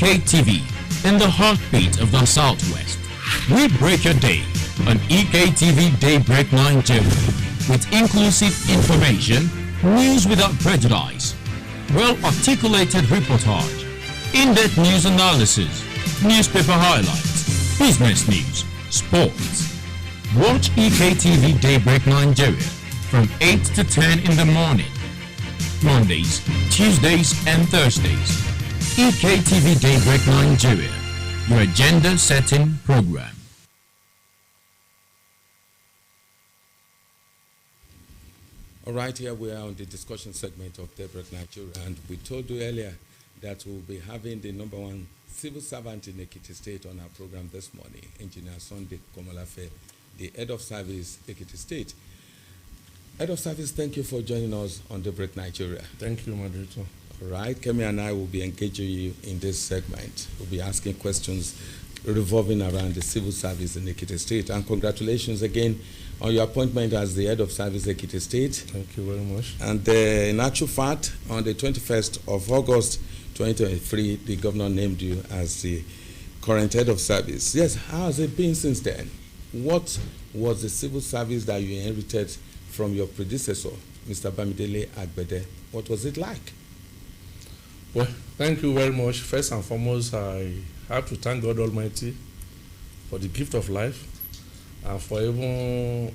EKTV, in the heartbeat of the Southwest. We break your day on EKTV Daybreak Nigeria with inclusive information, news without prejudice, well-articulated reportage, in-depth news analysis, newspaper highlights, business news, sports. Watch EKTV Daybreak Nigeria from 8 to 10 in the morning, Mondays, Tuesdays and Thursdays. EKTV Daybreak Nigeria, your agenda-setting program. All right, here we are on the discussion segment of Daybreak Nigeria, and we told you earlier that we'll be having the number one civil servant in Ekiti State on our program this morning, Engineer Sunday Komolafe, the head of service, Ekiti State. Head of service, thank you for joining us on Daybreak Nigeria. Thank you, moderator. All right, Kemi and I will be engaging you in this segment. We'll be asking questions revolving around the civil service in Ekiti State. And congratulations again on your appointment as the head of service Ekiti State. Thank you very much. And in actual fact, on the 21st of August 2023, the governor named you as the current head of service. Yes, how has it been since then? What was the civil service that you inherited from your predecessor, Mr. Bamidele Agbede? What was it like? Well, thank you very much. First and foremost, I have to thank God Almighty for the gift of life and for even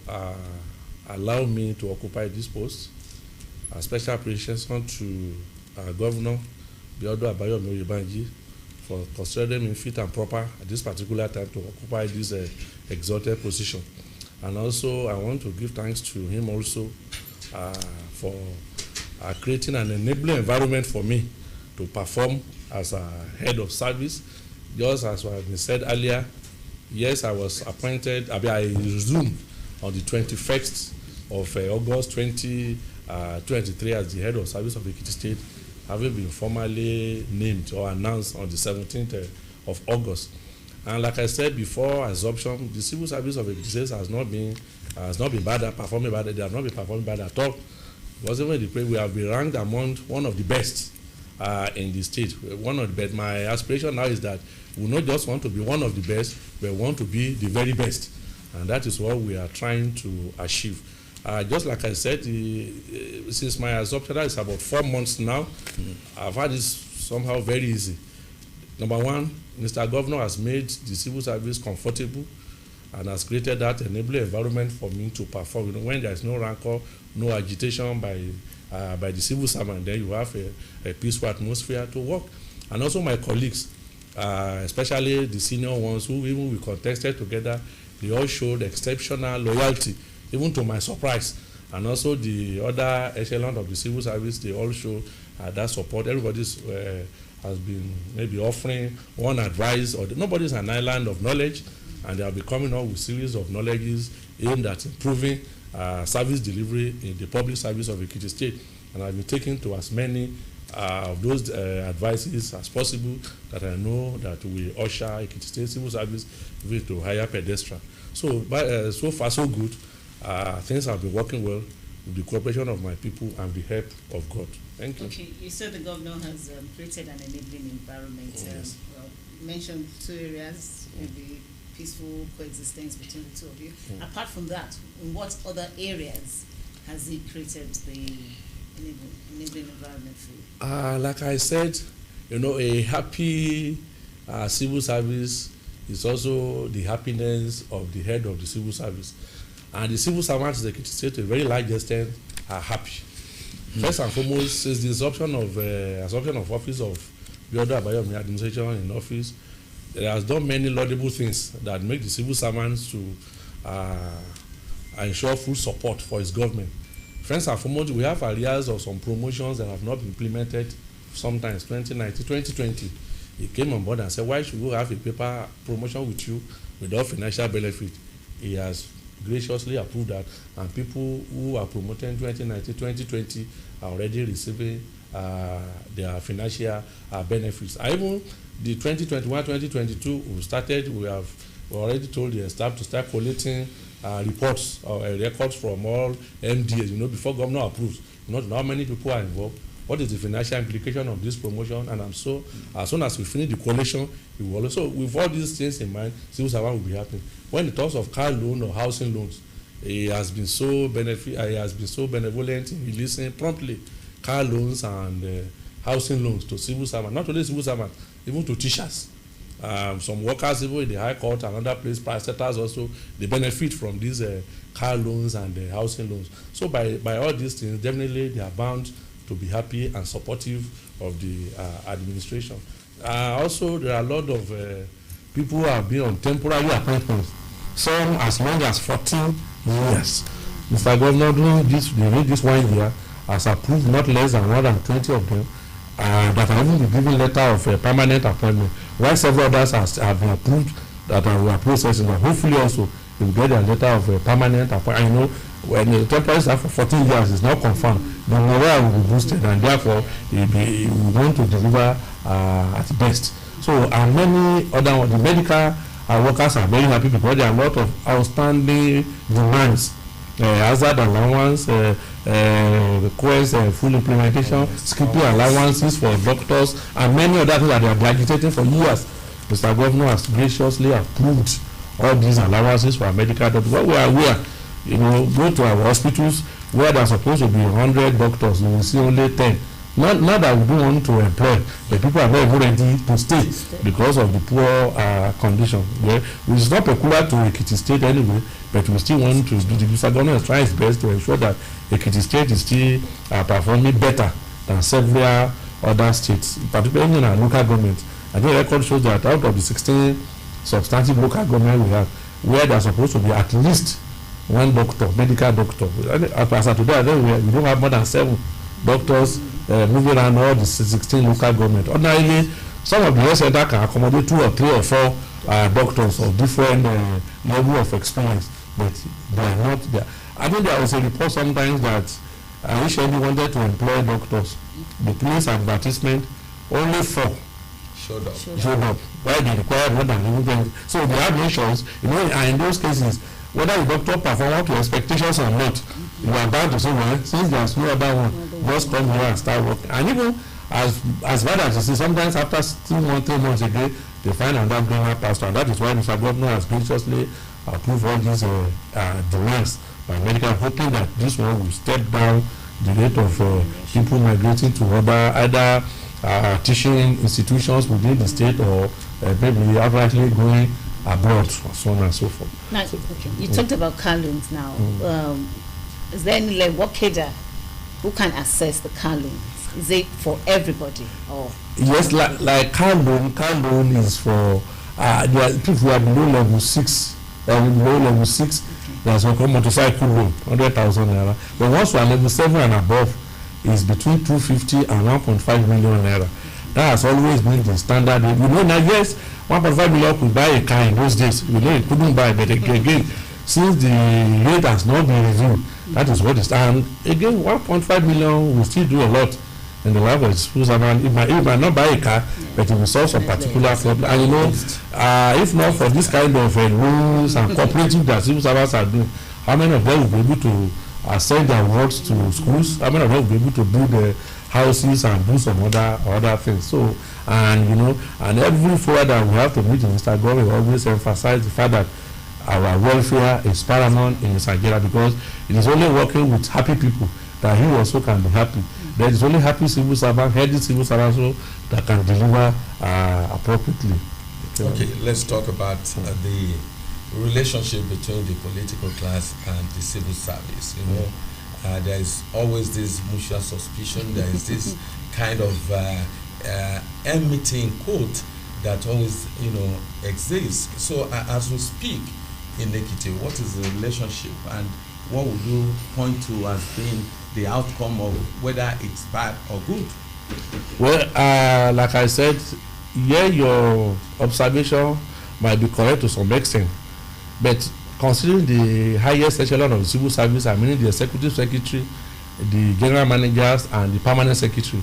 allowing me to occupy this post. A special appreciation to Governor Biodo Abayomi Oyebanji for considering me fit and proper at this particular time to occupy this exalted position. And also, I want to give thanks to him also for creating an enabling environment for me to perform as a head of service. Just as has been said earlier, yes, I was appointed, I resumed on the 21st of August 2023 as the head of service of Ekiti State, having been formally named or announced on the 17th of August. And like I said before, assumption, the civil service of Ekiti State has not been bad, performing bad. They have not been performing bad at all. Because even we have been ranked among one of the best in the state. One of the best. My aspiration now is that we not just want to be one of the best, but we want to be the very best, and that is what we are trying to achieve. Just like I said, since my assumption is about 4 months now, I've had this somehow very easy. Number one, Mr. Governor has made the civil service comfortable and has created that enabling environment for me to perform. You know, when there is no rancor, no agitation by the civil servant, then you have a peaceful atmosphere to work. And also my colleagues, especially the senior ones who even we contested together, they all showed exceptional loyalty, even to my surprise. And also the other echelon of the civil service, they all show that support. Everybody has been maybe offering one advice, or nobody's an island of knowledge, and they have been coming up with series of knowledges aimed at improving service delivery in the public service of Ekiti State. And I've been taking to as many of those advices as possible that I know that we usher Ekiti State civil service to higher pedestal. So, so far so good. Things have been working well with the cooperation of my people and the help of God. Thank you. Okay, you said the governor has created an enabling environment. Yes. Well, you mentioned 2 areas, maybe peaceful coexistence between the two of you. Apart from that, in what other areas has he created the enabling environment for you? Like I said, you know, a happy civil service is also the happiness of the head of the civil service. And the civil servants in the Ekiti State, to a very large extent, are happy. First and foremost, since the assumption of office of Biodo Abayomi administration in office, it has done many laudable things that make the civil servants to ensure full support for his government. First and foremost, we have areas of some promotions that have not been implemented sometimes 2019, 2020. He came on board and said, why should we have a paper promotion with you without financial benefit? He has graciously approved that, and people who are promoted in 2019, 2020 are already receiving their financial benefits. Even the 2021-2022 we have already told the staff to start collating reports or records from all MDAs, before governor approves, not how many people are involved, what is the financial implication of this promotion, and as soon as we finish the collation, we will also, with all these things in mind, civil servant will be happy. When it talks of car loan or housing loans, he has been so benevolent in releasing promptly car loans and housing loans to civil servants, not only civil servants, even to teachers. Some workers, even in the High Court and other place, parastatals also, they benefit from these car loans and housing loans. So by all these things, definitely they are bound to be happy and supportive of the administration. Also, there are a lot of people who have been on temporary appointments, some as long as 14 years. Mr. Governor, during this 1 year, has approved not less than 120 of them that have even been given letter of permanent appointment, while several others have been approved that are processing. And hopefully also they will get a letter of permanent appointment. I know when the temporary staff for 14 years is not confirmed, the morale will be boosted, and therefore we want to deliver at best. So, and many other, the medical workers are very happy because there are a lot of outstanding demands. Hazard allowance, request full implementation, skipping allowances for doctors, and many other things that they have been agitating for years. Mr. Governor has graciously approved all these allowances for our medical doctors. What we are aware, go to our hospitals where there are supposed to be 100 doctors, you will see only 10. Not that we don't want to employ, but people are not even ready to stay because of the poor condition. Which is not peculiar to Ekiti State anyway, but we still want to do the Mr. Governor is trying his best to ensure that Ekiti State is still performing better than several other states, particularly in our local government. I think the record shows that out of the 16 substantive local government we have, where there are supposed to be at least one doctor, medical doctor. As of today, we don't have more than 7 doctors moving around all the 16 local government. Ordinarily, some of the health centers can accommodate 2 or 3 or 4 doctors of different level of experience, but they are not there. I think there was a report sometimes that HND wanted to employ doctors. The place advertisement, only 4 showed up. Why they require more than 11? So they have no choice. And in those cases, whether the doctor perform up to expectations or not, you are bound to say, well, since there's no other one, just come here and start working. And even as bad as you see, sometimes after 2 months, 3 months again, they find another greener pastor. And that is why Mr. Governor has graciously approved all these demands by medical, hoping that this one will step down the rate of people migrating to other teaching institutions within the state, or maybe outrightly going abroad, or so on and so forth. Now, okay, you talked about car loans now. Is there any what cadre who can access the car loans? Is it for everybody, or? Yes, like car loan is for people who are below level 6. Below level 6, there's a motorcycle loan, 100,000 naira. But once we are level 7 and above, is between 250 and 1.5 million naira. That has always been the standard. Now yes, 1.5 million could buy a car in those days. It couldn't buy, but again, since the rate has not been reviewed, that is what it is. And again, 1.5 million will still do a lot in the life of the civil servant. It might not buy a car, but it will solve some particular problem. And if not for this kind of rules and cooperative that civil servants are doing, how many of them will be able to send their works to schools? How many of them will be able to build houses and do some other things? So, and every forum that we have to meet in Mr. Governor always emphasize the fact that our welfare is paramount in Nigeria, because it is only working with happy people that he also can be happy. There is only happy civil servant, healthy civil servant that can deliver appropriately. Okay, let's talk about the relationship between the political class and the civil service. There is always this mutual suspicion. There is this kind of enmity in quote that always exists. So as we speak in Ekiti, what is the relationship, and what would you point to as being the outcome of whether it's bad or good? Well, like I said, your observation might be correct to some extent, but considering the highest echelon of the civil service, I mean the executive secretary, the general managers, and the permanent secretary,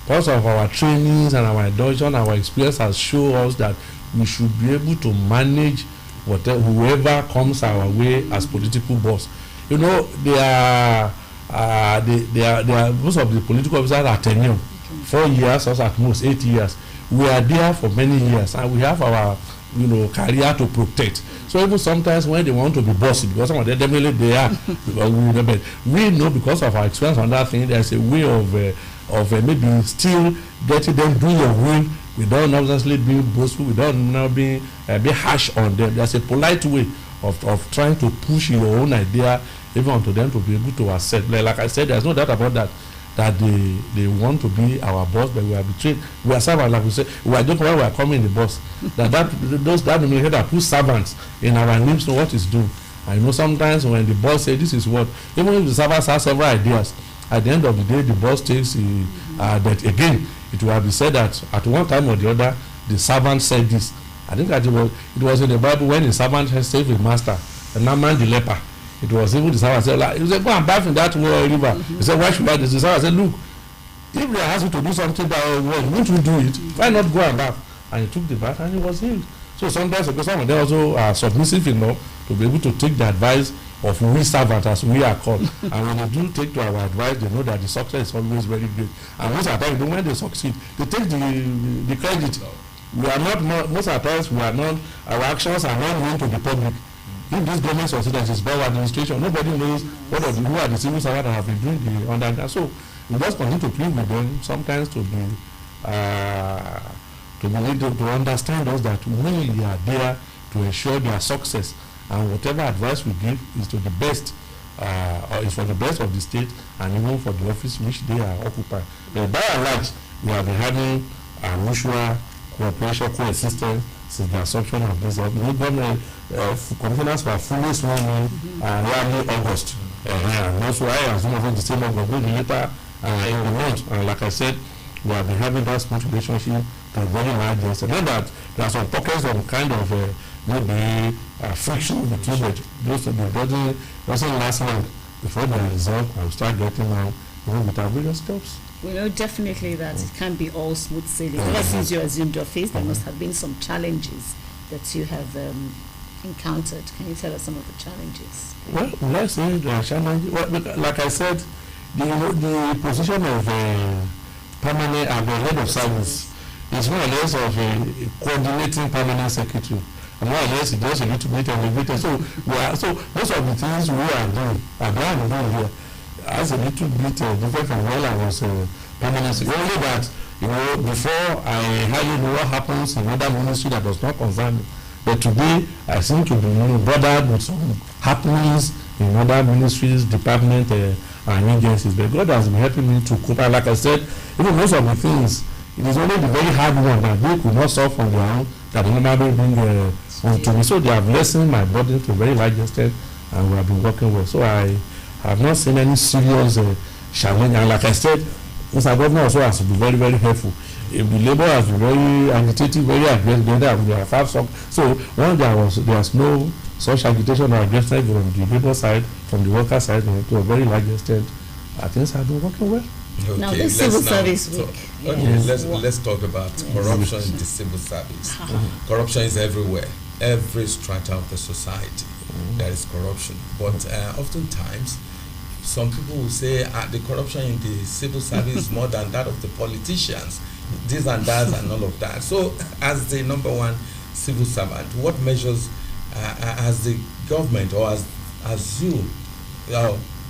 because of our trainings and our induction, our experience has shown us that we should be able to manage whoever comes our way as political boss. There are they are most of the political officers are tenure, 4 years or at most 8 years. We are there for many years, and we have our career to protect. So even sometimes when they want to be bossy, because some of them definitely they are, because we know because of our experience on that thing, there's a way of maybe still getting them do your will without necessarily being boastful, without not being harsh on them. There's a polite way of trying to push your own idea even onto them to be able to accept. Like I said, there's no doubt about that they want to be our boss, but we are betrayed. We are servants, like we say. We are just when we are coming the boss. that nomenclature that puts servants in our names know what is due. I know sometimes when the boss says this is what, even if the servants have several ideas, at the end of the day the boss takes that again. It will be said that at one time or the other the servant said this. I think that it was in the Bible when the servant has saved his master, the Naaman the leper. It was even the servant said, he said, go and bath in that river. He said, why should I do this? The servant said, look, if they ask you to do something that won't you do it? Why not go and bath? And he took the bath and he was healed. So sometimes because some of them also are submissive enough to be able to take the advice of we servants, as we are called. And when they do take to our advice, they know that the success is always very great. And most of the time, when they succeed, they take the credit. We are not, most of the times, our actions are not known to the public. If this government succeeds, it's by administration. Nobody knows who are the civil servants that have been doing the underground. So we just continue to plead with them sometimes to understand us that we are there to ensure their success, and whatever advice we give is to the best, or is for the best of the state and even for the office which they are occupying. But by and large, we have been having a mutual cooperation, coexistence since the assumption of this. Government commissioners were fully sworn in early August. And also I assume of the same August, later in the month. And like I said, we have been having that smooth relationship to a very large extent. Not that there are some pockets of kind of maybe friction between those doesn't last long before they are resolved and start getting out with our various steps. We know definitely that it can't be all smooth sailing. Ever since you assumed office, there must have been some challenges that you have encountered. Can you tell us some of the challenges? Well, let's say the challenges. Well, like I said, the position of permanent and the head of service is more or less of a coordinating permanent secretary. And more or less, it does a little bit elevated. So most of the things we are doing, and doing here, as a little bit different from when I was permanent secretary. Only that, before I hardly know what happens in other ministry that does not concern me. But today, I seem to be bothered with some happenings in other ministries, departments, and agencies. But God has been helping me to cope. And like I said, even most of the things, it is only the very hard one that they could not solve on their own that they normally bring onto me. So they have lessened my burden to a very large extent, and we have been working well. So I have not seen any serious challenge. And like I said, Mr. Governor also has to be very, very helpful. If the labor has been very agitated, very aggressive, then they have had some. So when there was no such agitation or aggression from the labor side, from the worker side, to a very large extent, things have been working well. Okay, now this civil service week. Let's talk about corruption in the civil service. Corruption is everywhere, every strata of the society. There is corruption, but oftentimes some people will say the corruption in the civil service is more than that of the politicians, this and that and all of that. So as the number one civil servant, what measures has the government or as you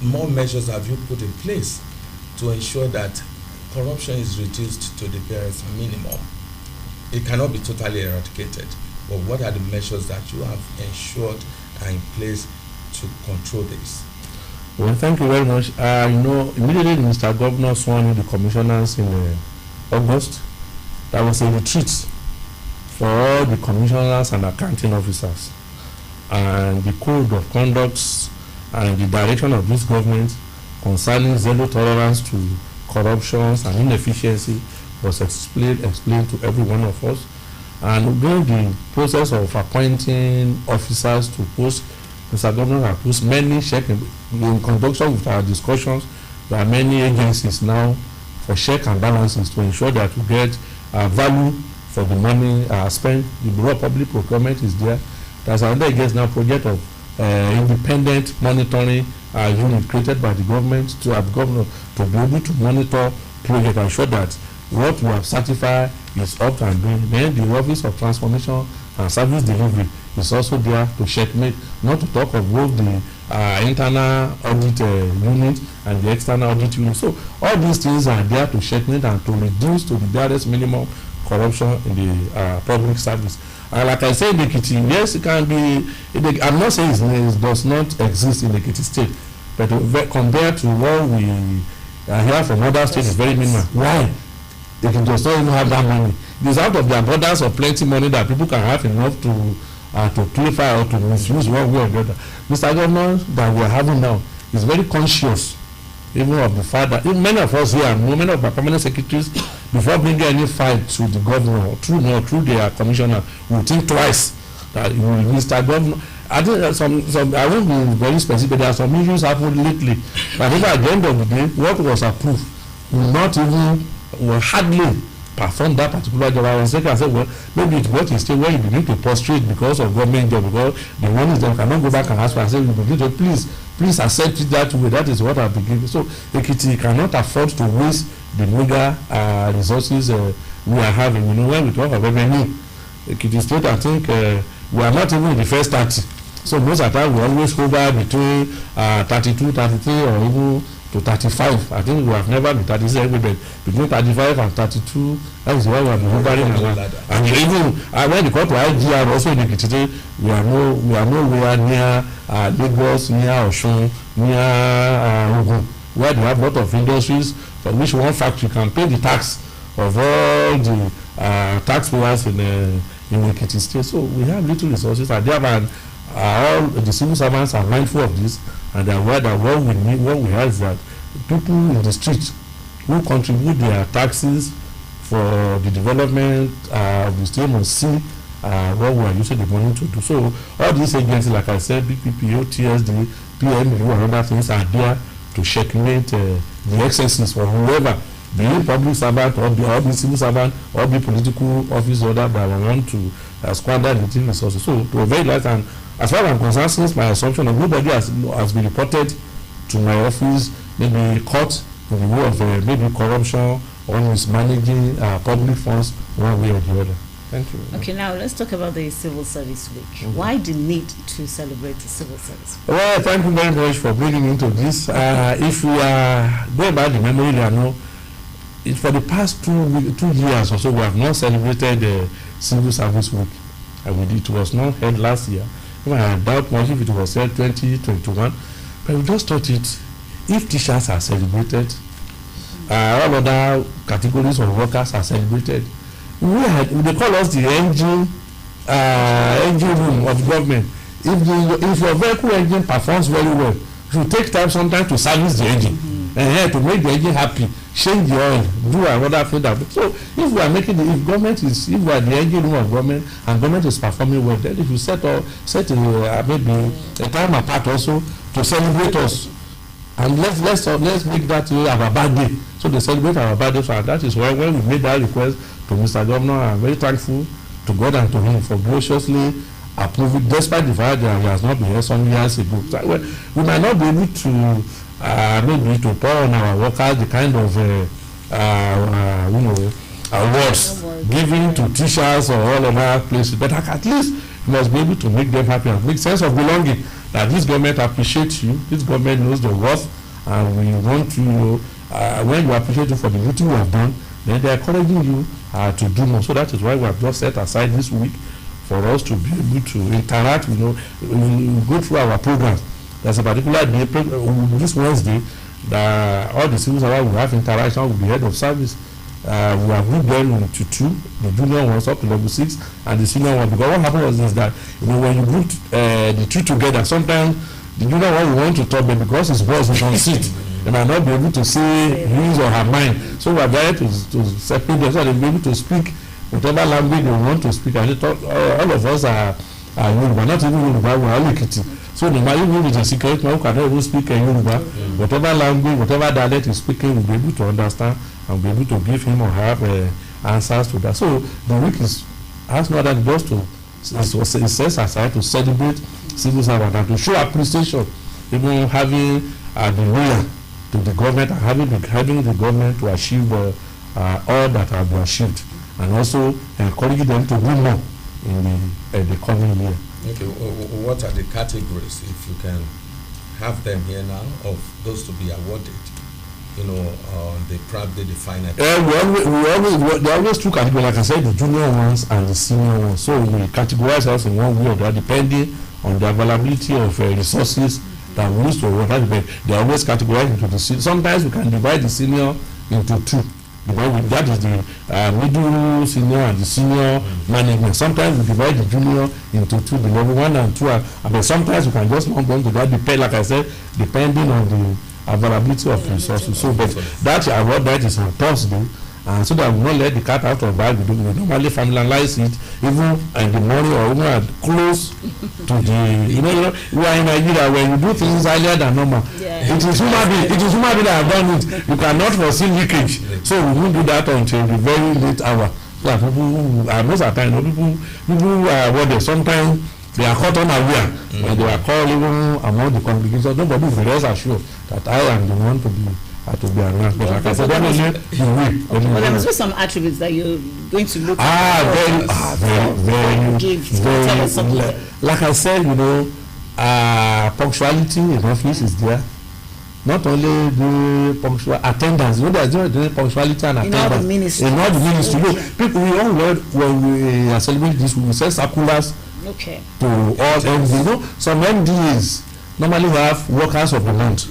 more measures have you put in place to ensure that corruption is reduced to the barest minimum? It cannot be totally eradicated, but what are the measures that you have ensured are in place to control this? Well, thank you very much. Immediately Mr. Governor sworn in the commissioners in August. There was a retreat for all the commissioners and accounting officers, and the code of conduct and the direction of this government concerning zero tolerance to corruptions and inefficiency was explained to every one of us. And during the process of appointing officers to post, Mr. Governor has put many checks in conjunction with our discussions. There are many agencies now for check and balances to ensure that we get value for the money spent. The Bureau of Public Procurement is there. There's another agency now project of independent monitoring unit created by the government to have governor to be able to monitor project and ensure that what we have certified is up and doing. Then the Office of Transformation and Service Delivery is also there to checkmate, not to talk of both the internal audit unit and the external audit unit. So all these things are there to checkmate and to reduce to the barest minimum corruption in the public service. And like I said, in Ekiti, yes, it can be. I'm not saying it does not exist in Ekiti state, but compared to what we hear from other states, it's very minimal. Why? They can just not even have that money. It is out of their borders of plenty money that people can have enough to clarify or to misuse one way or the other. Mr. Governor that we are having now is very conscious, even of the fact that many of us here, many of our permanent secretaries, before bringing any fight to the governor, through their commissioner, will think twice that Mr. Governor. I think that some I won't be very specific, but there are some issues happened lately. But at the end of the day, what was approved will hardly perform that particular job. I was thinking, I said, well, maybe it's what you stay where you begin to prostrate because of government job, because the money is there, cannot go back and ask for. I said, you begin to please accept it that way. That is what I've been giving. So Ekiti cannot afford to waste the mega resources we are having. When we talk of revenue, Ekiti State, I think we are not even in the first 30. So most of the time we always hover between 32, 33, or even to 35. I think we have never been 37, but between 35 and 32, that is why we have been hovering around. And even when you come to IGR, also in Ekiti, we are nowhere near Lagos, near Osun, near Ogun, where they have a lot of industries for which one factory can pay the tax of all the taxpayers in Ekiti State. So we have little resources, and thereby all the civil servants are mindful of this, and they are aware that what we have is that people in the street who contribute their taxes for the development of the state must see what we are using the money to do. So all these agencies, like I said, BPPO, TSD, PMU, and other things are there to checkmate the excesses for whoever, be it public servant or be civil servant or be political office holder that want to squander the resources. So to a very large, and as far as I'm concerned, since my assumption of nobody has been reported to my office, maybe caught in the way of maybe corruption or mismanaging public funds one way or the other. Thank you. Okay, now let's talk about the Civil Service Week. Mm-hmm. Why the need to celebrate the Civil Service Week? Well, thank you very much for bringing me into this. If we are going back the memory, I know for the past 2 years or so, we have not celebrated the Civil Service Week. It was not held last year. I doubt much if it was held 2021, but we just thought if teachers are celebrated, all other categories of workers are celebrated. They call us the engine room of government. If your vehicle engine performs very well, it will take time sometimes to service the engine, and to make the engine happy, change the oil, do another thing. So if we are if we are the engine room of government and government is performing well, then if you set maybe a time apart also to celebrate us, and let's make that our bad day. So they celebrate our bad day, so that is why when we made that request to Mr. Governor, I'm very thankful to God and to him for graciously approving, despite the fact that he has not been here some years ago. So, we might not be able to maybe to pour on our workers the kind of awards given to teachers or all other places, but at least we must be able to make them happy and make sense of belonging, that this government appreciates you, this government knows the worth, and we want to when you appreciate you for the duty you have done, then they are encouraging you to do more. So that is why we have just set aside this week for us to be able to interact. We go through our programs. There's a particular day, this Wednesday, that all the civil servants will have interaction with the head of service. We have grouped them into two, the junior ones up to level 6 and the senior one. Because what happened was this, that when you group the two together, sometimes the junior one will want to talk, but because his boss is on seat, they might not be able to say his or her mind. So we are there to separate them so they will be able to speak whatever language they want to speak. And all of us are Yoruba, not even Yoruba, we are all Ekiti. So no matter who is a secret man who cannot even speak Yoruba, whatever language, whatever dialect is speaking, will be able to understand and be able to give him or her answers to that. So the week has no other than just to set aside to celebrate civil servant, and to show appreciation, even having the loyal to the government and having the government to achieve all that have been achieved, and also encourage them to do more in the coming year. Okay, what are the categories, if you can have them here now, of those to be awarded? They probably define it. There are always two categories, like I said, the junior ones and the senior ones. So we categorize us in one way or the other, depending on the availability of resources that we use to award. They are always categorized into the senior. Sometimes we can divide the senior into two. That is the middle senior and the senior management. Sometimes we divide the junior into two, the level 1 and 2. But sometimes we can just lump them to that, like I said, depending on the availability of resources. So, but that award that is on Thursday, so that we will not let the cat out of bag. We normally familiarize it even in the morning or even close to the. We are in Nigeria when you do things earlier than normal. Yeah. It is human being that have done it. You cannot foresee leakage, so we won't do that until the very late hour. So people, most of the time, people are awarded. Sometimes they are caught unaware when they are called even among the congregation. Nobody will rest assured that I am the one to be announced. But like I said, but there must be some attributes that you're going to look at. Very. Like I said, punctuality in office is there. Not only the punctual attendance, there's the punctuality and attendance. In all the ministry. People, when we are celebrating this, we send circulars to all MDs. Some MDs normally have workers of the month.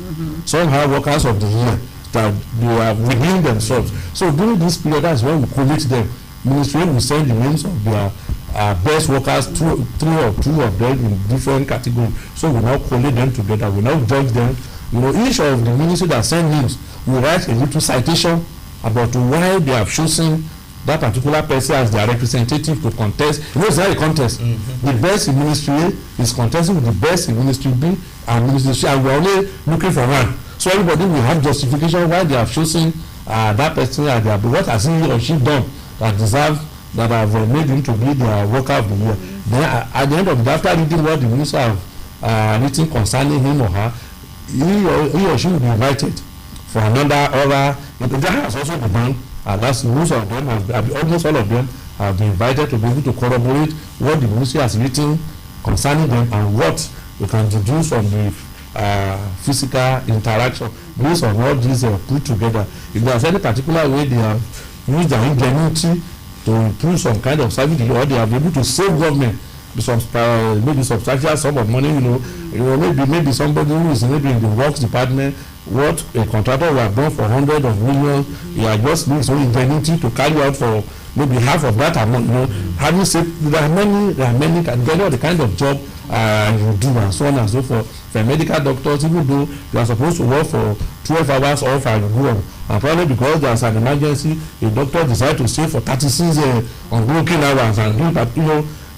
Some have workers of the year that they are within themselves. So during this period, that's when we collate them. Ministry will send the names of their best workers, three or two of them in different categories. So we now collate them together. We now judge them. Each of the ministry that send names will write a little citation about why they have chosen that particular person as their representative to contest. It's not a contest. The best in ministry A is contesting with the best in ministry B and ministry C, and we're only looking for one. So everybody will have justification why they have chosen that person as their, what has he or she done that have made him to be their worker of the year. Then at the end of the day, after reading what the minister have written concerning him or her, he or she will be invited for another that has also been done. That's most of them, almost all of them have been invited to be able to corroborate what the ministry has written concerning them and what we can deduce from the physical interaction based on all these put together. If there's any particular way they have used their ingenuity to improve some kind of service, or they have been able to save government maybe substantial sum of money, maybe somebody who is maybe in the works department, what a contractor will have done for hundreds of millions, he has just needs some ingenuity to carry out for maybe half of that amount. Having said, there are many, depending on the kind of job you do and so on and so forth. For medical doctors, even though they are supposed to work for 12 hours off and go on, and probably because there's an emergency, a doctor decides to stay for 36 unbroken hours and do that,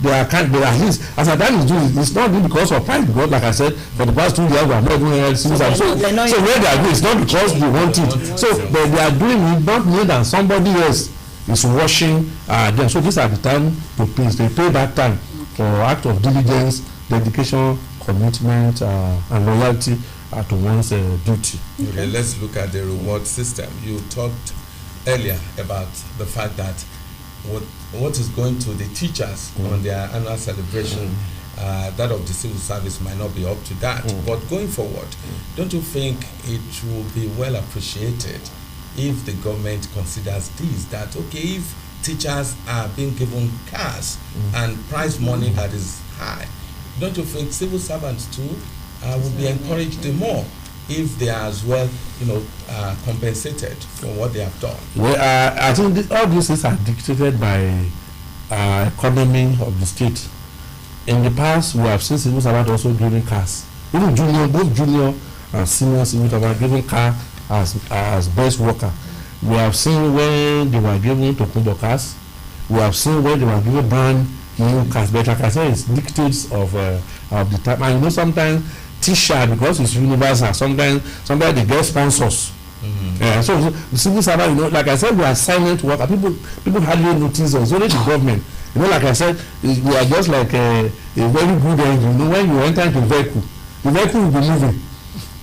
they are at least as a time is doing, it's not because of pride, because like I said, for the past 2 years we are not doing anything. So where they are doing, it's not because they want it. So but they are doing it not more than somebody else is watching them. So these are the time to pay. They pay that time for act of diligence, dedication, commitment, and loyalty to one's duty. Okay, let's look at the reward system. You talked earlier about the fact that what is going to the teachers on their annual celebration, that of the civil service might not be up to that. But going forward, don't you think it will be well appreciated if the government considers this, that okay, if teachers are being given cars and prize money that is high, don't you think civil servants too will be encouraged more if they are as well, compensated for what they have done? Well, I think all these things are dictated by economy of the state. In the past, we have seen civil servants also giving cars. Even both junior and senior civil servants giving car as best worker. We have seen when they were given Tokumbo cars. We have seen when they were given brand new cars. But like I said, it's dictates of the time. And sometimes T-shirt, because it's universal, sometimes they get sponsors. So the civil servant, like I said, we are silent workers. People hardly notice us. Only the government. Like I said, we are just like a a very good engine. You know, when you enter into the vehicle will be moving,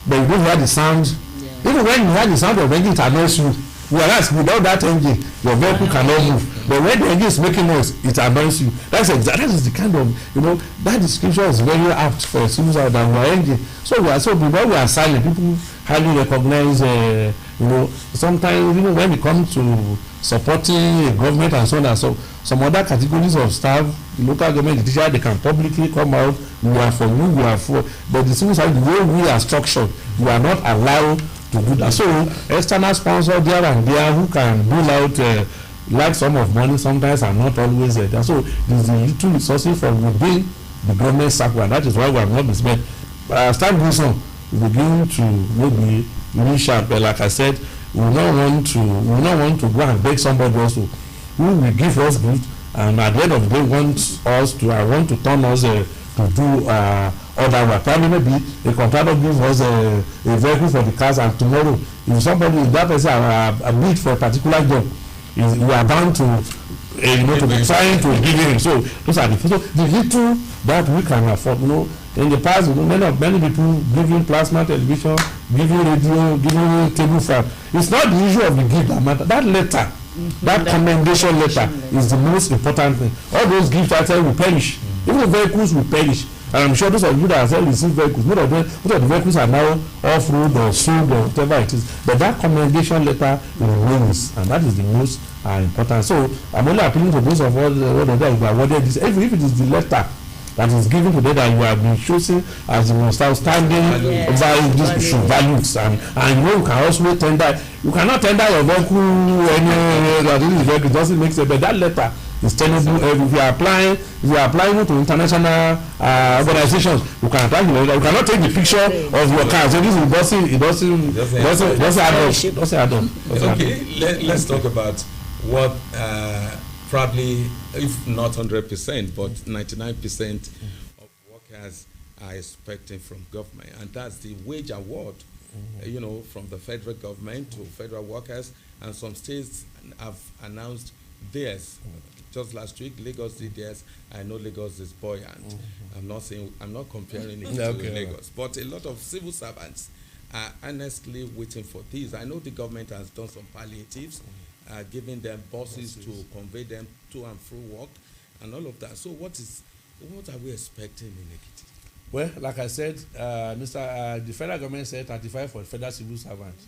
but you don't hear the sound. Yeah. Even when you hear the sound of the engine, it annoys you. Whereas without that engine, your vehicle cannot move. But when the engine is making noise, it annoys you. That is the kind of, you know, that description is very apt for a civil servant than our engine. So because we are silent, people hardly recognize, you know, sometimes even when it comes to supporting a government and so on and so, some other categories of staff, the local government, the teacher, they can publicly come out, we are for you, we are for, but the civil servant, the way we are structured, we are not allowed to do that. So external sponsors there and there who can build out large sum of money sometimes are not always there. So there's the little resources from within the government circle, and that is why we have not been spent. But as time goes on, we begin to maybe really sharp. But like I said, we will not want to go and beg somebody also who will give us gift, and at the end of the day want to turn us to do other work. Probably maybe a contractor gives us a vehicle for the cars, and tomorrow if somebody, if that person a need for a particular job, we are bound to to be trying to give him. So those are the little that we can afford. You know, in the past, many people giving plasma television, giving radio, giving table fan. It's not the issue of the gift that matter. That letter, that commendation letter is the most important thing. All those gifts items will perish. Even vehicles will perish. And I'm sure those of you that have received vehicles, most of the vehicles are now off-road or sold or whatever it is. But that commendation letter remains, and that is the most important. So I'm only appealing to those of us who are awarded this. If it is the letter that is given today that you have been chosen as the most outstanding values, and you know you can also tender. You cannot tender your vehicle it doesn't make sense. But that letter is tenable. If you are applying to international organizations, you can apply. You cannot take the picture of your car. So this doesn't add up. Okay, let's talk about what probably, if not 100%, but 99% of workers are expecting from government, and that's the wage award. You know, from the federal government to federal workers, and some states have announced theirs. Just last week, Lagos did theirs. I know Lagos is buoyant. I'm not comparing it to Lagos, but a lot of civil servants are honestly waiting for this. I know the government has done some palliatives, giving them buses to convey them to and through work, and all of that. So what are we expecting in Ekiti? Well, like I said, the federal government said 35 for federal civil servants,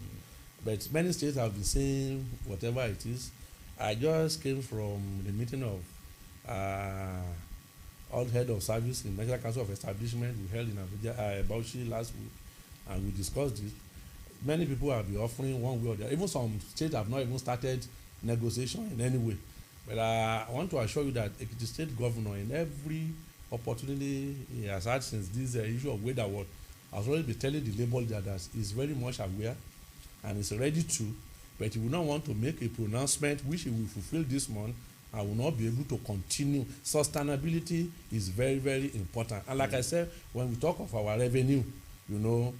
but many states have been saying whatever it is. I just came from the meeting of all head of service in National Council of Establishment we held in Abuja, Bauchi last week, and we discussed it. Many people have been offering one way or the other. Even some states have not even started negotiation in any way. But I want to assure you that Ekiti State Governor, in every opportunity he has had since this issue of wage award, has already been telling the labor leader that he's very much aware and is ready to, but he will not want to make a pronouncement which he will fulfill this month and will not be able to continue. Sustainability is very, very important. And like I said, when we talk of our revenue, you know,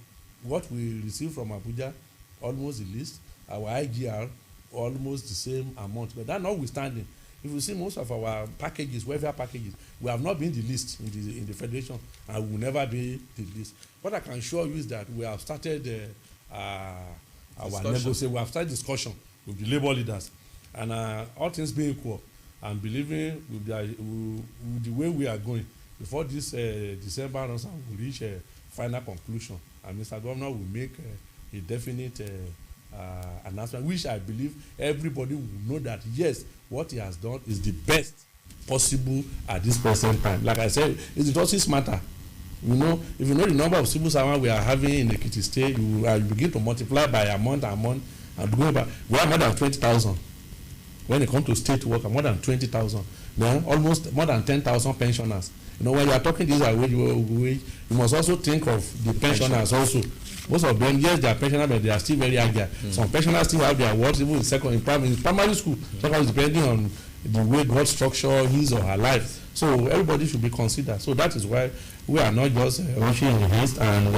what we receive from Abuja, almost the least, our IGR, almost the same amount. But that notwithstanding, if you see most of our packages, welfare packages, we have not been the least in the federation, and we will never be the least. What I can assure you is that we have started our negotiation. We have started discussion with the labor leaders, and all things being equal, and believing with the way we are going, before this December runs out, we reach a final conclusion, and Mr. Governor will make a definite announcement, which I believe everybody will know that yes, what he has done is the best possible at this present time. Like I said, it's justice matter. You know, if you know the number of civil servants we are having in Ekiti State, you begin to multiply by a month, and going back. We have more than 20,000. When it comes to state work, more than 20,000. Now, almost more than 10,000 pensioners. You know, when you are talking this wage, you must also think of the pensioners also. Most of them, yes, they are pensioners, but they are still very agile. Some pensioners still have their awards even in primary school. Sometimes depending on the way God structure his or her life. So everybody should be considered. So that is why we are not just rushing in the haste. And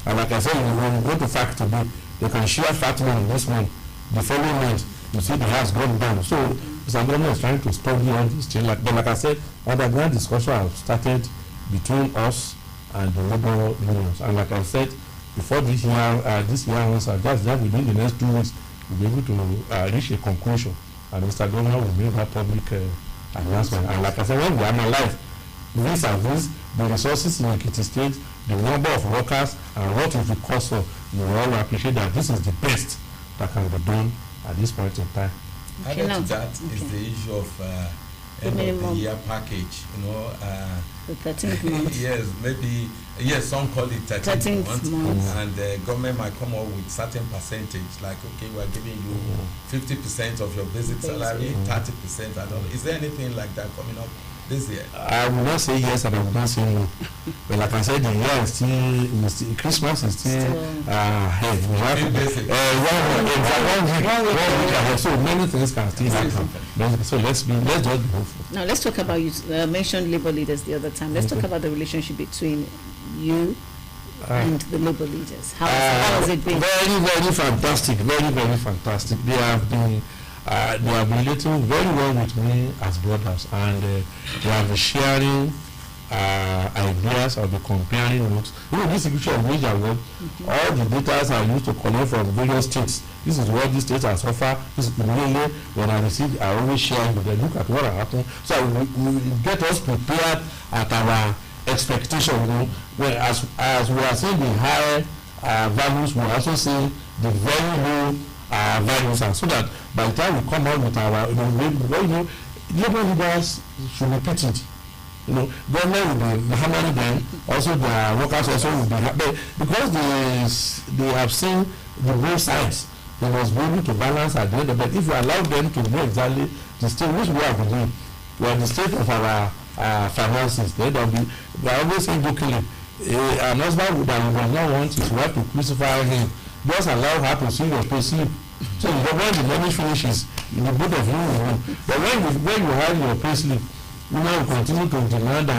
like I said, when we go to fact today, they can share fact money this month. The following month, you see the house gone down. So Mr. Governor is trying to study all these things. But like I said, underground discussion have started between us and the labor unions. And like I said, before this year answer, just that within the next 2 weeks, we'll be able to reach a conclusion. And Mr. Governor will make that public announcement. And like I said, when we analyze this and this, the resources in Ekiti State, the number of workers, and what is the cost of, you will all appreciate that this is the best that can be done at this point in time. Added to that is the issue of end of the year package, the 13th month. Yes, maybe, some call it 13th month. And the government might come up with certain percentage, like, okay, we're giving you 50% of your basic salary, 30%, and all. Is there anything like that coming up this year? I will not say yes and I will not say no. But like I said, the year is still Christmas is still ahead. We have 1 week ahead, so many things can still happen. So let's just be hopeful. Now let's talk about, you mentioned labor leaders the other time. Let's talk about the relationship between you and the labor leaders. How has it been? Very, very fantastic. Very, very fantastic. They have been relating very well with me as brothers, and they have been sharing ideas, or be comparing notes. This is of major work. All the data are used to collect from various states. This is what these states are suffer. This is really when I receive, I always share with them. Look at what happened. So we get us prepared at our expectation. Where as we are seeing the high values, we are also seeing the very low values, and so that by the time we come out with our, labor leaders should repeat it. Government will be hammering them. Also, the workers also will be happy because they have seen the both sides. They must be able to balance at the end of it. If you allow them to know exactly the state which we are doing, we are the state of our finances. We are always saying locally, an husband that we does not want his wife to crucify him. Just allow her to see your pay slip. So when the money finishes, the both of you will win. But when you have your pay slip, you now continue to demand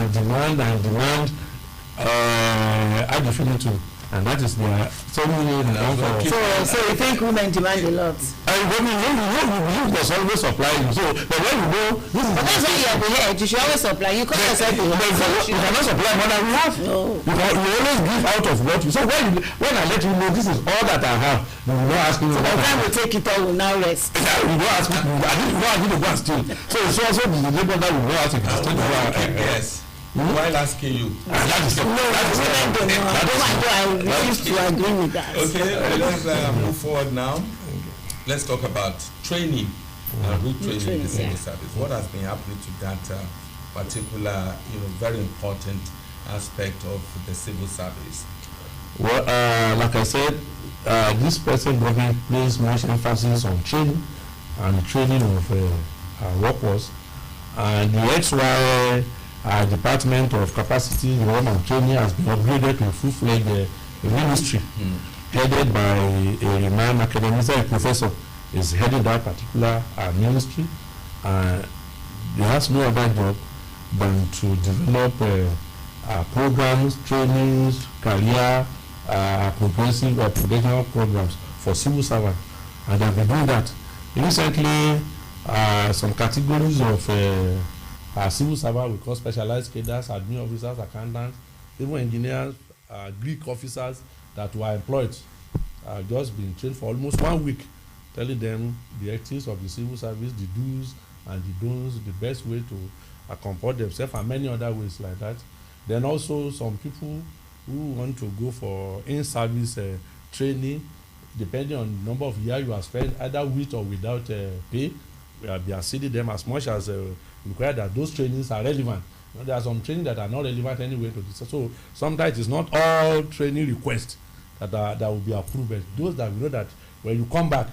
ad infinitum. And that is their so you think women demand a lot? There's always supplying. So, but when you go, but that's why you are the head. You should always supply. You call yourself the head. You cannot supply more than we have. No. You always give out of what you. So when I let you know this is all that I have, you will not ask me. So by the time we take it all, we now rest. You don't ask me. I didn't go and steal. So it's also the labor that will go out and steal. Yes. While asking you. That is I refuse to agree with that. Okay, let's move forward now. Let's talk about training and retraining in the civil service. What has been happening to that particular, very important aspect of the civil service? Well, like I said, this present government places much emphasis on training and the training of workforce, and the XY Department of Capacity Development and Training has been upgraded to a full-fledged ministry headed by a renowned academic professor. Is heading that particular ministry. He has no other job than to develop programs, trainings, career, progressive or professional programs for civil servants, and they have been doing that. Recently, some categories of civil servants, we call specialized cadres, admin officers, accountants, even engineers, Greek officers that were employed, just been trained for almost 1 week, telling them the ethics of the civil service, the do's and the don'ts, the best way to comport themselves, and many other ways like that. Then also some people who want to go for in-service training, depending on the number of years you have spent, either with or without pay, we are assisting them as much as required that those trainings are relevant. There are some training that are not relevant anyway to this. So sometimes it's not all training requests that will be approved, but those that we know that when you come back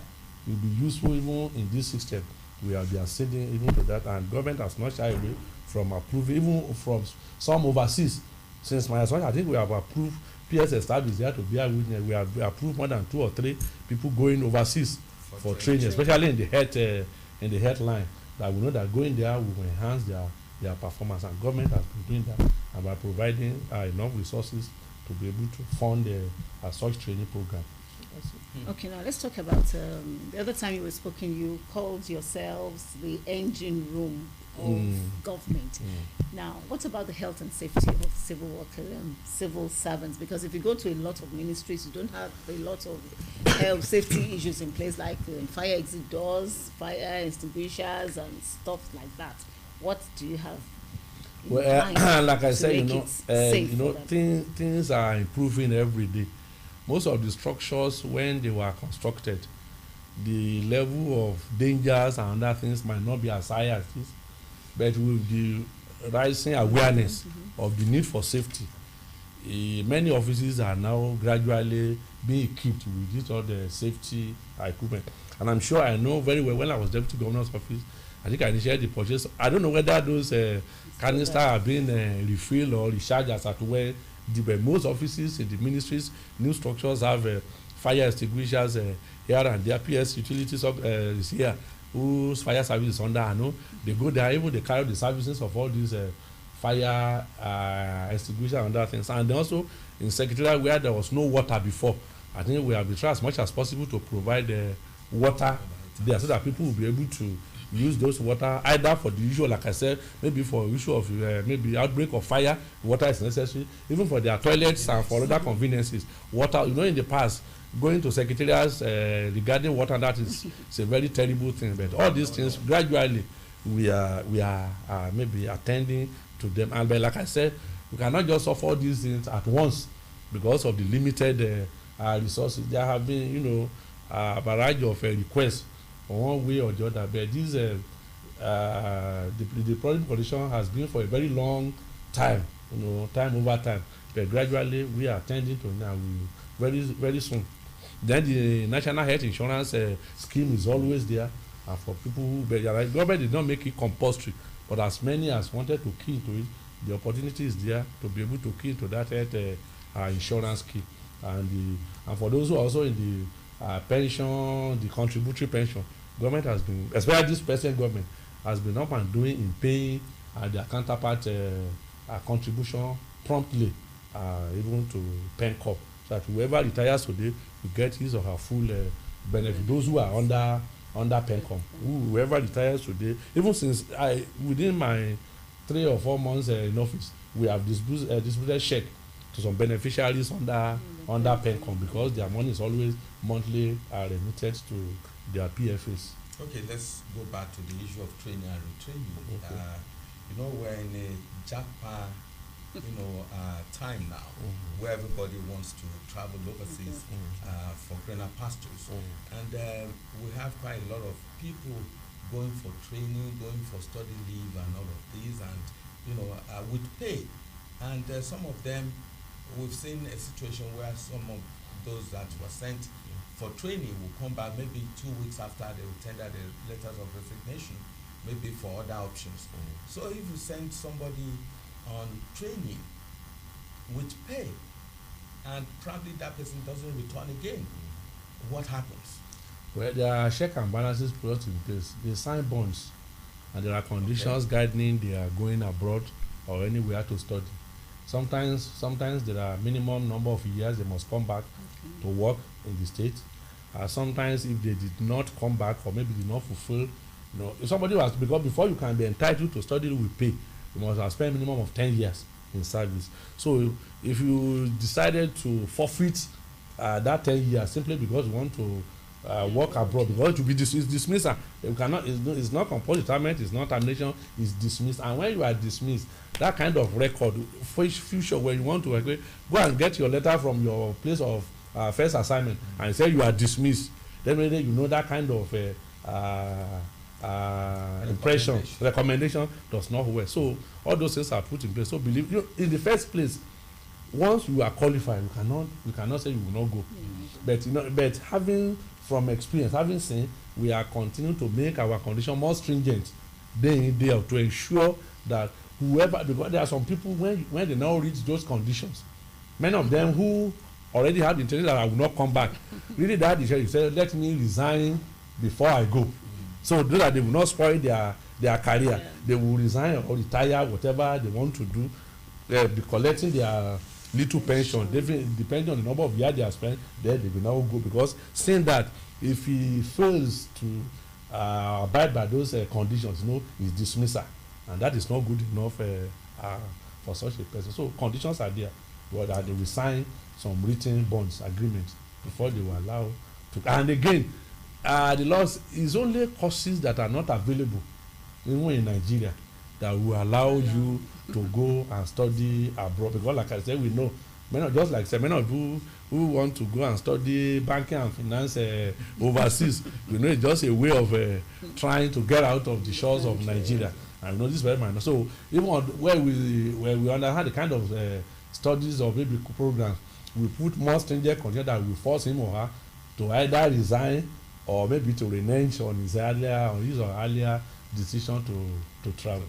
will be useful even in this system, we are acceding even to that, and government has not shied away from approving, even from some overseas. Since my assumption, I think we have approved PS established there to be a witness. We have approved more than 2 or 3 people going overseas for training, especially in the health line. That we know that going there will enhance their performance, and government has been doing that, and by providing enough resources to be able to fund such training program. Okay, now let's talk about the other time you were speaking, you called yourselves the engine room of government. Now, what about the health and safety of civil workers and civil servants? Because if you go to a lot of ministries, you don't have a lot of health safety issues in place, like fire exit doors, fire extinguishers, and stuff like that. What do you have? Well, like I said, safe things are improving every day. Most of the structures, when they were constructed, the level of dangers and other things might not be as high as this, but with the rising awareness of the need for safety, many offices are now gradually being equipped with this all the safety equipment. And I'm sure I know very well, when I was deputy governor's office, I think I initiated the purchase. I don't know whether those canisters are being refilled or recharged as at where but most offices in the ministries, new structures have fire extinguishers here and there. PS utilities is here, whose fire service is under. I know they go there, even they carry the services of all these fire extinguishers and other things. And also in Secretariat, where there was no water before, I think we have been trying as much as possible to provide water there, so that people will be able to use those water either for the usual, like I said, maybe for issue of maybe outbreak of fire, water is necessary, even for their toilets and for other conveniences. Water, in the past, going to secretariats regarding water, that is it's a very terrible thing. But all these things gradually we are maybe attending to them. And but like I said, we cannot just offer all these things at once because of the limited resources. There have been a variety of requests one way or the other, but this the problem condition has been for a very long time, time over time. But gradually we are tending to now very very soon. Then the national health insurance scheme is always there, and for people who, but government did not make it compulsory, but as many as wanted to key into it, the opportunity is there to be able to key into that health insurance scheme, and for those who are also in the pension, the contributory pension. Government has been, especially this present government, has been up and doing in paying their counterpart contribution promptly, even to PenCorp, so that whoever retires today will get his or her full benefit. Those who are under PenCorp, whoever retires today, even since within my 3 or 4 months in office, we have distributed check to some beneficiaries under PenCorp, because their money is always monthly remitted to their PFAs. Okay, let's go back to the issue of training and retraining. Okay. We're in a jackpot, time now, where everybody wants to travel overseas for greener pastures, and we have quite a lot of people going for training, going for study leave, and all of these, and with pay. And some of them, we've seen a situation where some of those that were sent for training will come back maybe 2 weeks after they will tender the letters of resignation, maybe for other options. So if you send somebody on training with pay and probably that person doesn't return again, what happens? Well, there are check and balances brought in place. They sign bonds, and there are conditions guiding they are going abroad or anywhere to study. Sometimes there are minimum number of years they must come back to work in the state. Sometimes if they did not come back, or maybe did not fulfill, if somebody was, because before you can be entitled to study with pay, you must have spent minimum of 10 years in service. So if you decided to forfeit that 10 years simply because you want to work abroad, because to be dismissal, you cannot. It's not compulsory retirement. It's not termination. It's dismissed. And when you are dismissed, that kind of record for future, when you want to go and get your letter from your place of first assignment and say you are dismissed, then that kind of recommendation does not work. So all those things are put in place. So believe in the first place, once you are qualified, you cannot say you will not go. But having from experience, having seen, we are continuing to make our condition more stringent day in, day out, to ensure that whoever, because there are some people when they now reach those conditions, many of them who already have the intention that I will not come back, really that decision, you say, let me resign before I go. So that they will not spoil their career, they will resign or retire, whatever they want to do. They'll be collecting their little pension, depending on the number of years they have spent there, they will now go, because saying that if he fails to abide by those conditions, it's dismissal. and that is not good enough for such a person. So conditions are there, but they will sign some written bonds agreements before they will allow to. And again, the laws is only courses that are not available even in Nigeria that will allow you to go and study abroad, because like I said, we know many of, just like say, many of you who want to go and study banking and finance overseas, you know, it's just a way of trying to get out of the shores of Nigeria. I know this is very minor. So even where we understand the kind of studies or maybe programs, we put more stringent conditions that will force him or her to either resign or maybe to renege on his or earlier decision to travel.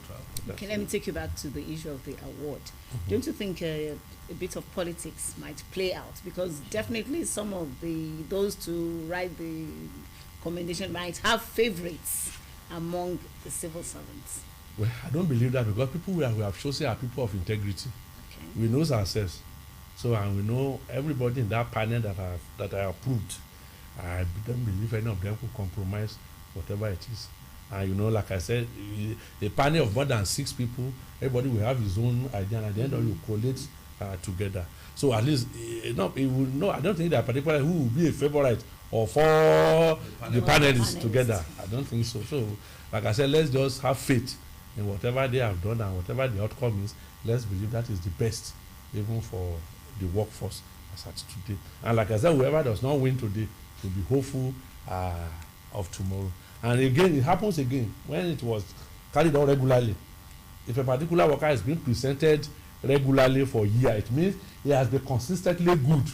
Okay, let me take you back to the issue of the award. Don't you think a bit of politics might play out? Because definitely some of those to write the commendation might have favorites among the civil servants. Well, I don't believe that, because people we have chosen are people of integrity. Okay. We know ourselves, so, and we know everybody in that panel that I approved. I don't believe any of them could compromise whatever it is. And you know, like I said, a panel of more than 6 people, everybody will have his own idea, and at the end of it, you collate together. So at least, I don't think that particularly who will be a favorite or for the panelists together. I don't think so. So, like I said, let's just have faith in whatever they have done, and whatever the outcome is, let's believe that is the best, even for the workforce as at today. And like I said, whoever does not win today will be hopeful of tomorrow. And again, it happens again when it was carried out regularly. If a particular worker has been presented regularly for a year, it means he has been consistently good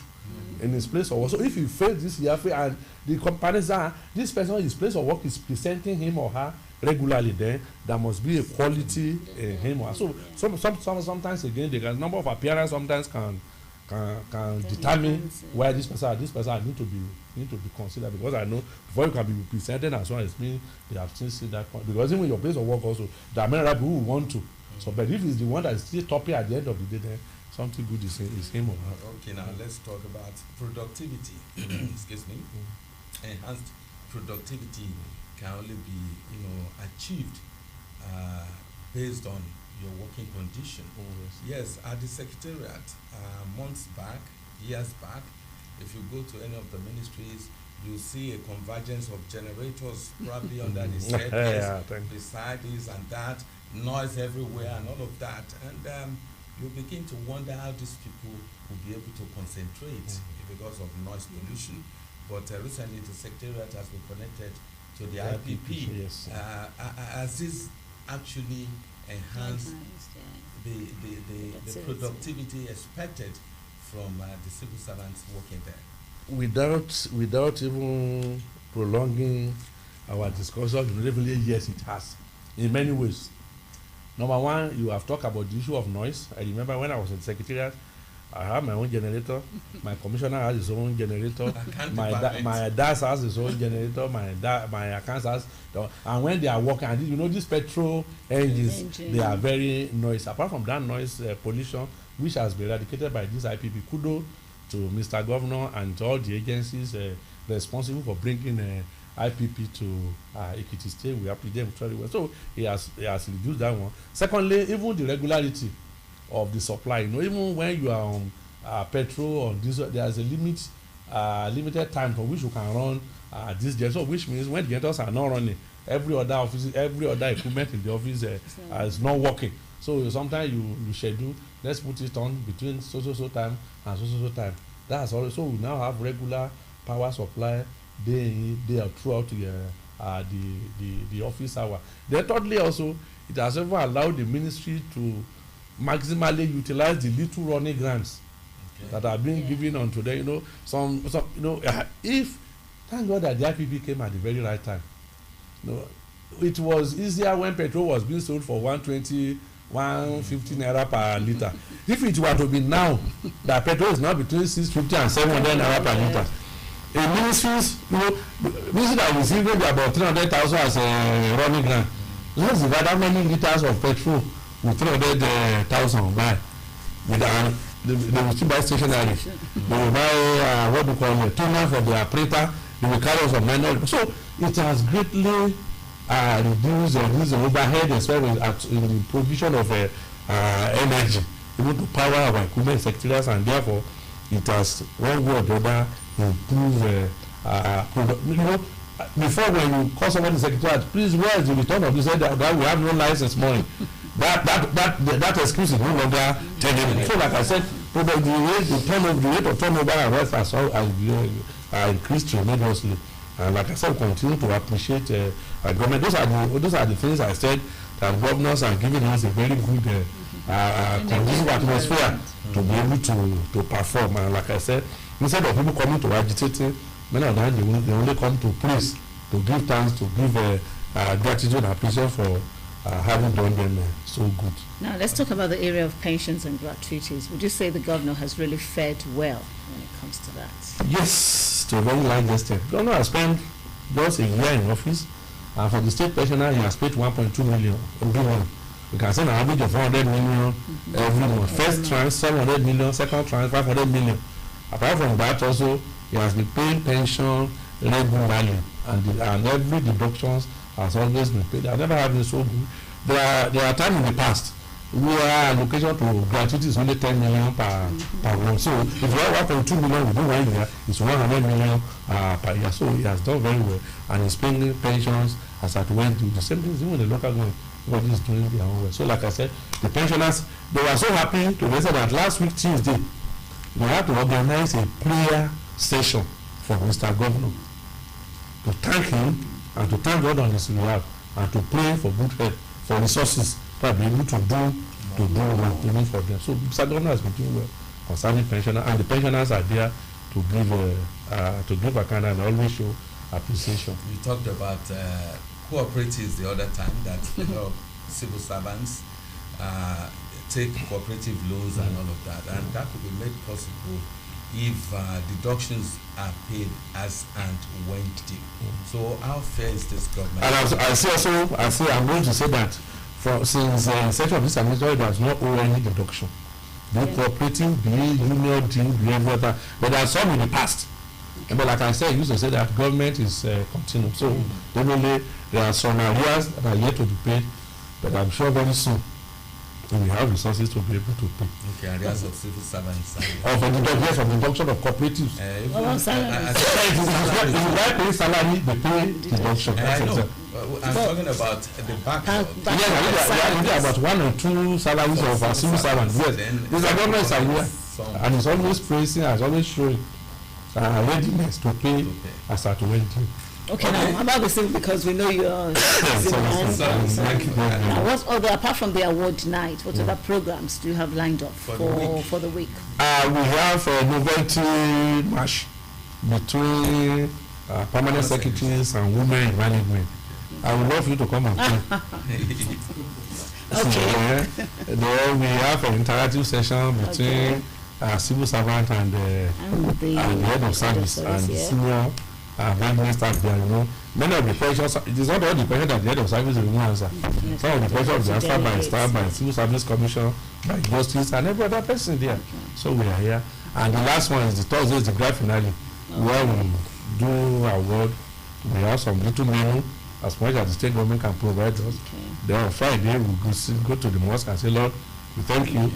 in his place of work. So if he fails this year, and the companies are, this person in his place of work is presenting him or her regularly, then there must be a quality in him or her. So sometimes again, the number of appearance sometimes can determine why this person need to be considered, because I know before you can be presented as well, it means they have still seen that point. Because even in your place of work also, there are many people who want to. So, but if it's the one that is still topping at the end of the day, then something good is him or her. Okay, now let's talk about productivity. Excuse me. Enhanced productivity can only be, achieved based on your working condition. Yes, at the secretariat, years back, if you go to any of the ministries, you see a convergence of generators probably under the staircase, beside this and that, noise everywhere and all of that. And you begin to wonder how these people will be able to concentrate because of noise pollution. But recently the secretariat has been connected to the IPP. Yes. Has this actually enhanced the productivity expected from the civil servants working there? Without even prolonging our discussion, yes, it has in many ways. Number one, you have talked about the issue of noise. I remember when I was in the secretariat, I had my own generator. My commissioner has his own generator. My DAS has his own generator. My accounts has, and when they are working, and these petrol engines, they are very noisy. Apart from that noise pollution, which has been eradicated by this IPP, kudos to Mr. Governor and to all the agencies responsible for bringing IPP to Ekiti State. We appreciate them very well. So he has reduced that one. Secondly, even the regularity of the supply. Even when you are on petrol or diesel, there is a limited time for which you can run this generator. So which means when the generators are not running, every other equipment in the office is not working. So sometimes you schedule, let's put it on between so time and so time. That's all. So we now have regular power supply day in, day out throughout the office hour. Then thirdly also, it has ever allowed the ministry to maximally utilize the little running grants that are being given unto them. If thank God that the IPP came at the very right time. It was easier when petrol was being sold for 120, 150 naira per litre. If it were to be now that petrol is now between 650 and 700 naira per litre, a ministries that was even about 300,000 as a running grant. Let's divide how many litres of petrol with 300,000 buy. They will still buy stationery. They will buy toner for the operator. They will carry some minor. So it has greatly reduce the overhead as well as in the provision of energy, able to power our equipment secretariats, and therefore it has one way or the other improve before when you call somebody secretariat, please, where is the return of this? That we have no license money. that excuse is no longer tenable. So like I said, the rate of turnover and rest has increased tremendously. And like I said, we continue to appreciate our government. Those are the things I said, that governors are giving us a very good conducive atmosphere to be able to perform. And like I said, instead of people coming to agitating, many of them they only come to praise, to give thanks, to give gratitude and appreciation for having done them so good. Now let's talk about the area of pensions and gratuities. Would you say the governor has really fared well when it comes to that? Yes, to a very large extent. The governor has spent just a year in office, and for the state pensioner, he has paid 1.2 million every month. We can say an average of 400 million every month. First tranche 700 million, second tranche 500 million. Apart from that, also he has been paying pension regularly, and every deductions has always been paid. I've never had been so good. There are times in the past where allocation to gratuity is only 10 million per month. So if you have 1.2 million within 1 year, it's 100 million per year. So he has done very well, and he's paying pensions as at when do the same things. Even the local government, everybody is doing their own way. So like I said, the pensioners, they were so happy to listen that last week Tuesday they had to organize a prayer session for Mr. Governor to thank him and to thank God on his behalf, and to pray for good health, for resources to be able to do well for them. So Mr. Governor has been doing well concerning pensioners, and the pensioners are there to give a kind and always show appreciation. You talked about cooperatives the other time, that civil servants take cooperative loans and all of that, and that could be made possible if deductions are paid as and when due. So how fair is this government? And I'm going to say that since the inception of this administration, there has not owe any deduction. Be cooperative, be union, be everything. But there are some in the past. But like I said, I used to say that government is continuing. So definitely there are some areas that are yet to be paid, but I'm sure very soon we will have resources to be able to pay. Okay, areas of civil servants. Of the deduction of cooperatives. If you like pay salary, they pay deduction. I'm talking about the backlog. Yes, about 1 or 2 salaries of our civil servants. Yes, these are governments are here, and it's always praising, it's always showing readiness to pay as at when due. Okay, now how about the civil, because we know you're now what other, apart from the award night, what other programs do you have lined up for the week? We have a novelty march between permanent secretaries and women in management. I would love you to come and play. Okay. Then we have an interactive session between civil servant and the head of service and the senior management staff there. Many of the questions, it is not all the questions that the head of service will answer. Some of the questions will be answered by staff, by civil service commission, by justice, and every other person there. So we are here. And the last one is the Thursday, is the grand finale, where we do award. We have some little menu, as much as the state government can provide us. Then on Friday, we go to the mosque and say, Lord, we thank you.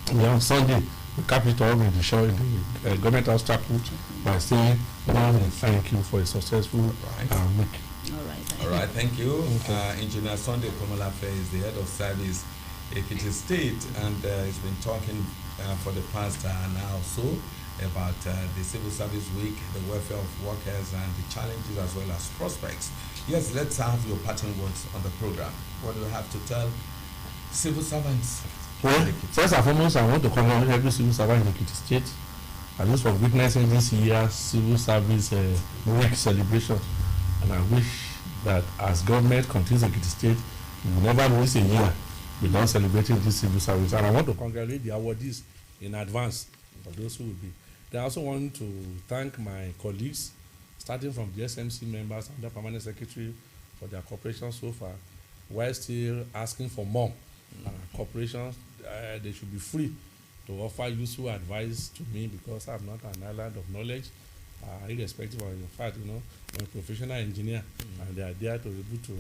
Then on Sunday, we cap it off in the show in the government house chapel by saying, Lord, we thank you for a successful week. All right, thank you. Engineer Sunday Komolafe is the head of service Ekiti State, and he's been talking for the past hour or so about the civil service week, the welfare of workers, and the challenges as well as prospects. Yes, let's have your parting words on the program. What do you have to tell civil servants? Well, first and foremost, I want to congratulate every civil servant in Ekiti State, at least for witnessing this year's civil service week celebration. And I wish that as government continues Ekiti State, we will never miss a year without celebrating this civil service. And I want to congratulate the awardees in advance for those who will be. Then I also want to thank my colleagues, starting from the SMC members and the permanent secretary, for their cooperation so far, while still asking for more corporations. They should be free to offer useful advice to me, because I'm not an island of knowledge. irrespective of, in fact, I'm a professional engineer, and they are there to be able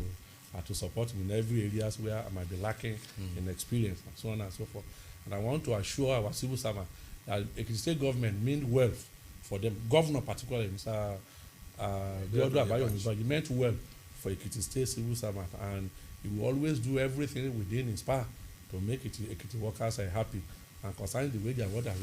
to support me in every areas where I might be lacking in experience, and so on and so forth. And I want to assure our civil servant that Ekiti State government means well for them. Governor particularly, Mr. He meant well for Ekiti State civil servant, and he will always do everything within his power to make Ekiti workers happy. And concerning the wage and what has